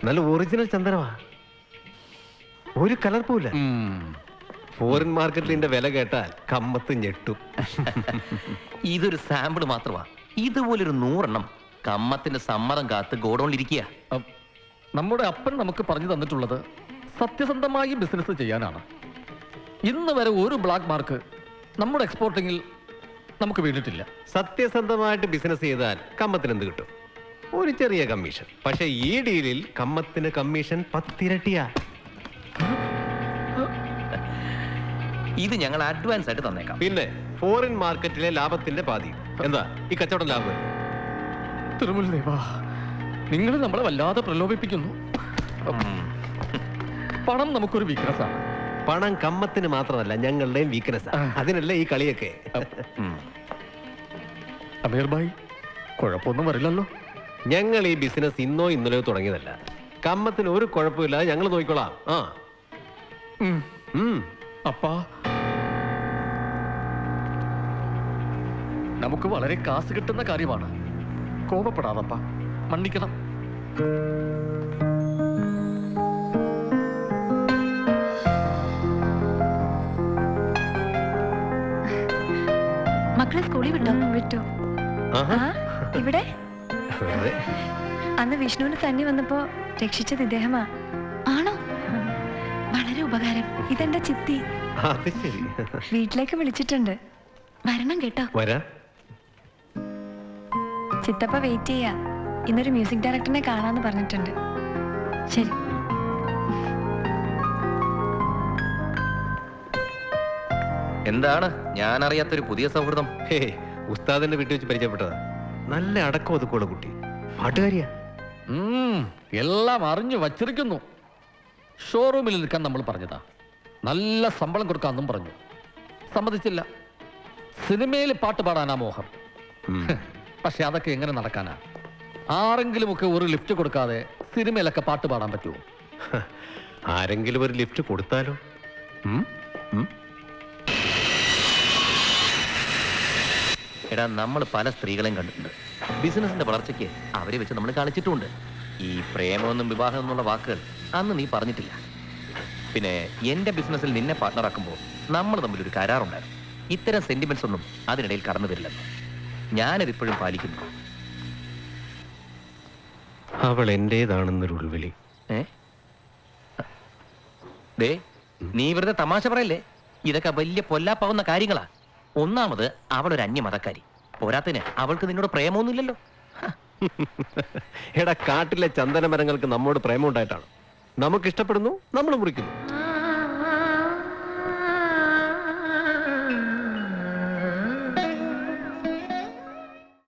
നല്ല ഒറിജിനൽ ചന്ദനമാ, ഒരു കലർപ്പൂല. ഫോറിൻ മാർക്കറ്റിന്റെ വില കേട്ടാൽ കമ്മത്ത് ഞെട്ടും. ഇതൊരു സാമ്പിൾ മാത്രമാ. ഇതുപോലൊരു 100 എണ്ണം കമ്മത്തിന്റെ സമ്മതം കാത്ത് ഗോഡൌണിലിരിക്കുക. നമ്മുടെ അപ്പൻ നമുക്ക് പറഞ്ഞു തന്നിട്ടുള്ളത് സത്യസന്ധമായി ബിസിനസ് ചെയ്യാനാണ്. ഇന്ന് വരെ ഒരു ബ്ലാക്ക് മാർക്ക് നമ്മുടെ എക്സ്പോർട്ടിങ്ങിൽ നമുക്ക് വീണിട്ടില്ല. സത്യസന്ധമായിട്ട് ബിസിനസ് ചെയ്താൽ കമ്മത്തിന് എന്ത് കിട്ടും? ഒരു ചെറിയ കമ്മീഷൻ. പക്ഷെ ഈ ഡീലിൽ കമ്മത്തിന് കമ്മീഷൻ 10 ഇരട്ടിയാ. ഇത് ഞങ്ങൾ അഡ്വാൻസ് ആയിട്ട് തന്നേക്കാം. പിന്നെ ഫോറിൻ മാർക്കറ്റിലെ ലാഭത്തിന്റെ പാതി. എന്താ ഈ കച്ചവടം ലാഭം? തിരുമുൽദേവാ, നിങ്ങൾ നമ്മളെ വല്ലാതെ പ്രലോഭിപ്പിക്കുന്നു. പണം നമുക്കൊരു വീക്ക്നെസ് ആണ്. പണം കമ്മത്തിന് മാത്രമല്ല, ഞങ്ങളുടെയും വീക്ക്നെസ്. അതിനല്ലേ ഈ കളിയൊക്കെ. അമീർ ഭായ്, കുഴപ്പമൊന്നും വരില്ലല്ലോ. ഞങ്ങൾ ഈ ബിസിനസ് ഇന്നോ ഇന്നലെയോ തുടങ്ങിയതല്ല. കമ്മത്തിന് ഒരു കുഴപ്പമില്ലാതെ ഞങ്ങൾ നോക്കിക്കോളാം. അപ്പാ, നമുക്ക് വളരെ കാശ് കിട്ടുന്ന കാര്യമാണ്. കോപപ്പെടാതപ്പാ, മன்னிക്കണം. മക്കളെ സ്കൂളിൽ വിട്ടു. ഇവിടെ അന്ന് വിഷ്ണുവിന് തന്നെ വന്നപ്പോ രക്ഷിച്ചത് ഇദ്ദേഹമാ. ആണോ? വളരെ ഉപകാരം. ഇതെന്റെ ചിത്തി. വീട്ടിലേക്ക് വിളിച്ചിട്ടുണ്ട്. വരണം കേട്ടോ. ചിത്തപ്പ വെയിറ്റ് ചെയ്യാ. ഇന്നൊരു മ്യൂസിക് ഡയറക്ടറിനെ കാണാന്ന് പറഞ്ഞിട്ടുണ്ട്. ശരി. എന്താണ് ഞാൻ അറിയാത്തൊരു പുതിയ സൗഹൃദം? ഉസ്താദിന്റെ വീട്ടിൽ വെച്ച് പരിചയപ്പെട്ടതാ. നല്ല അടക്കം ഒതുക്കമുള്ള കുട്ടി, പാട്ടുകാരിയാ. എല്ലാം അറിഞ്ഞു വച്ചിരിക്കുന്നു. ഷോറൂമിൽ നിൽക്കാൻ നമ്മൾ പറഞ്ഞതാ. നല്ല ശമ്പളം കൊടുക്കാന്നും പറഞ്ഞു. സമ്മതിച്ചില്ല. സിനിമയിൽ പാട്ട് പാടാനാ മോഹം. പക്ഷെ അതൊക്കെ എങ്ങനെ നടക്കാനാ? ആരെങ്കിലുമൊക്കെ ഒരു ലിഫ്റ്റ് കൊടുക്കാതെ സിനിമയിലൊക്കെ പാട്ട് പാടാൻ പറ്റുമോ? ആരെങ്കിലും ഒരു ലിഫ്റ്റ് കൊടുത്താലോ? എടാ, നമ്മൾ പല സ്ത്രീകളെയും കണ്ടിട്ടുണ്ട്. ബിസിനസിന്റെ വളർച്ചയ്ക്ക് അവരെ വെച്ച് നമ്മൾ കളിച്ചിട്ടുമുണ്ട്. ഈ പ്രേമമെന്നും വിവാഹം എന്നുള്ള വാക്കുകൾ അന്ന് നീ പറഞ്ഞിട്ടില്ല. പിന്നെ എന്റെ ബിസിനസ്സിൽ നിന്നെ പാർട്ട്ണറാക്കുമ്പോൾ നമ്മൾ തമ്മിലൊരു കരാറുണ്ടായിരുന്നു. ഇത്തരം സെന്റിമെന്റ്സ് ഒന്നും അതിനിടയിൽ കടന്നു വരില്ലെന്ന്. ഞാനതിപ്പോഴും പാലിക്കുന്നു. അവൾ എന്റേതാണെന്നൊരു ഉൾവിളി. ദേ, നീ വെറുതെ തമാശ പറയല്ലേ. ഇതൊക്കെ വലിയ പൊല്ലാപ്പാവുന്ന കാര്യങ്ങളാ. ഒന്നാമത് അവളൊരു അന്യമതക്കാരി. പോരാത്തിന് അവൾക്ക് നിന്നോട് പ്രേമമൊന്നുമില്ലല്ലോ. എടാ, കാട്ടിലെ ചന്ദന മരങ്ങൾക്ക് നമ്മോട് പ്രേമം ഉണ്ടായിട്ടാണ്. നമുക്ക് ഇഷ്ടപ്പെടുന്നു, നമ്മൾ മുറിക്കുന്നു.